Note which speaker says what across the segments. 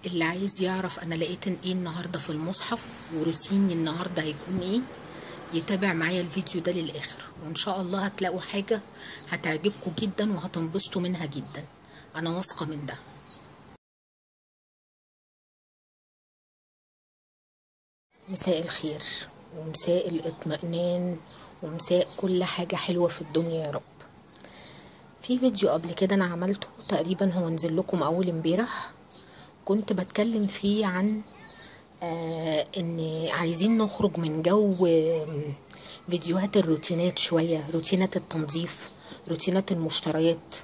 Speaker 1: اللي عايز يعرف انا لقيت ايه النهارده في المصحف وروتيني النهارده هيكون ايه، يتابع معايا الفيديو ده للاخر، وان شاء الله هتلاقوا حاجه هتعجبكم جدا وهتنبسطوا منها جدا. انا واثقه من ده. مساء الخير ومساء الاطمئنان ومساء كل حاجه حلوه في الدنيا يا رب. في فيديو قبل كده انا عملته تقريبا، هو نزل لكم اول امبارح، كنت بتكلم فيه عن ان عايزين نخرج من جو فيديوهات الروتينات، شوية روتينات التنظيف، روتينات المشتريات.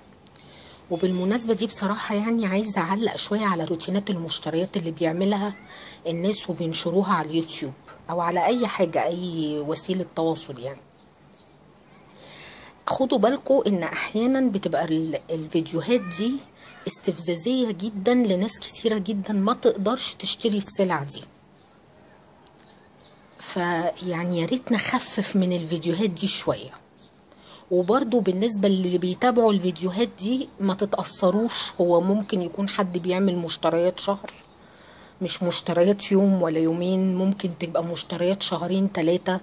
Speaker 1: وبالمناسبة دي بصراحة يعني عايزة أعلق شوية على روتينات المشتريات اللي بيعملها الناس وبينشروها على اليوتيوب أو على أي حاجة، أي وسيلة تواصل يعني. خدوا بالكم إن أحيانا بتبقى الفيديوهات دي استفزازية جدا لناس كتيرة جدا ما تقدرش تشتري السلع دي. فيعني يا ريت نخفف من الفيديوهات دي شويه. وبرضو بالنسبه اللي بيتابعوا الفيديوهات دي ما تتاثروش، هو ممكن يكون حد بيعمل مشتريات شهر، مش مشتريات يوم ولا يومين، ممكن تبقى مشتريات شهرين 3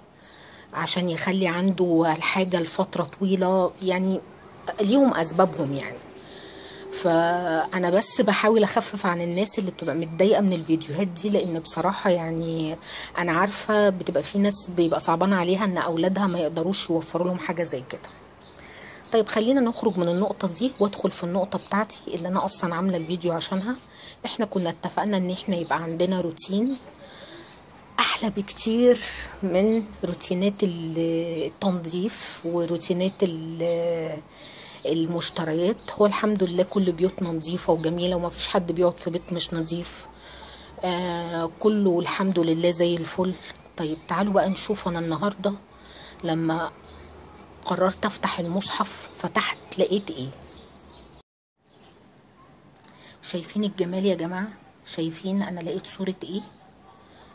Speaker 1: عشان يخلي عنده الحاجه لفتره طويله، يعني ليهم اسبابهم يعني. فانا بس بحاول اخفف عن الناس اللي بتبقى متضايقه من الفيديوهات دي، لان بصراحه يعني انا عارفه بتبقى في ناس بيبقى صعبان عليها ان اولادها ما يقدروش يوفروا لهم حاجه زي كده. طيب خلينا نخرج من النقطه دي وادخل في النقطه بتاعتي اللي انا اصلا عامله الفيديو عشانها. احنا كنا اتفقنا ان احنا يبقى عندنا روتين احلى بكتير من روتينات التنظيف وروتينات المشتريات. هو الحمد لله كل بيوتنا نظيفة وجميلة وما فيش حد بيقعد في بيت مش نظيف، كله الحمد لله زي الفل. طيب تعالوا بقى نشوف انا النهاردة لما قررت افتح المصحف فتحت لقيت ايه. شايفين الجمال يا جماعة؟ شايفين انا لقيت صورة ايه؟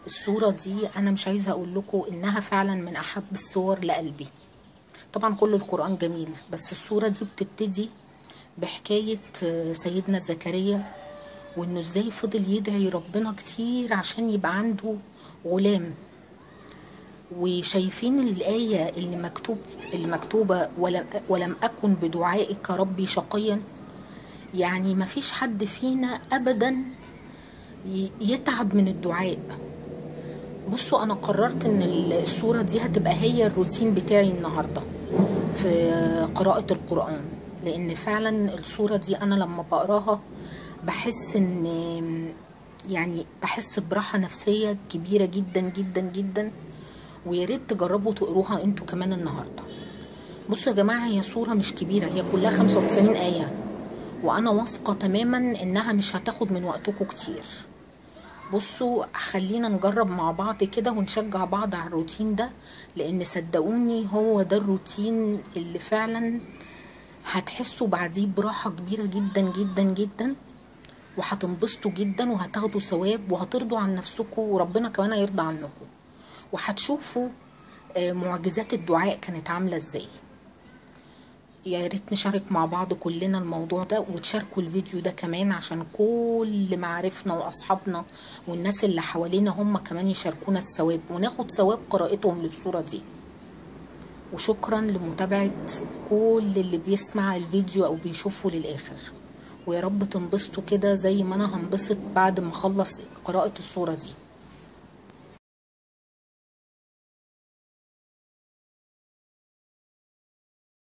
Speaker 1: الصورة دي انا مش عايزة اقول لكم انها فعلا من احب الصور لقلبي. طبعا كل القرآن جميل، بس الصورة دي بتبتدي بحكاية سيدنا زكريا، وانه ازاي فضل يدعي ربنا كتير عشان يبقى عنده غلام. وشايفين الآية اللي مكتوبة ولم أكن بدعائك ربي شقيا. يعني ما فيش حد فينا أبدا يتعب من الدعاء. بصوا أنا قررت إن الصورة دي هتبقى هي الروتين بتاعي النهاردة في قراءة القرآن، لأن فعلا الصورة دي أنا لما بقراها بحس إن يعني بحس براحة نفسية كبيرة جدا جدا جدا. ويا ريت تجربوا تقروها انتوا كمان النهارده. بصوا يا جماعه، هي صوره مش كبيره، هي كلها 95 ايه، وانا واثقه تماما انها مش هتاخد من وقتكم كتير. بصوا خلينا نجرب مع بعض كده ونشجع بعض على الروتين ده، لان صدقوني هو ده الروتين اللي فعلا هتحسوا بعديه براحه كبيره جدا جدا جدا، وهتنبسطوا جدا وهتاخدوا ثواب وهترضوا عن نفسكم وربنا كمان هيرضى عنكم، وهتشوفوا معجزات الدعاء كانت عاملة ازاي. يا ريت نشارك مع بعض كلنا الموضوع ده، وتشاركوا الفيديو ده كمان عشان كل معارفنا واصحابنا والناس اللي حوالينا هم كمان يشاركونا الثواب وناخد ثواب قراءتهم للصورة دي. وشكرا لمتابعة كل اللي بيسمع الفيديو او بيشوفه للاخر، ويا رب تنبسطوا كده زي ما انا هنبسط بعد ما اخلص قراءة الصورة دي.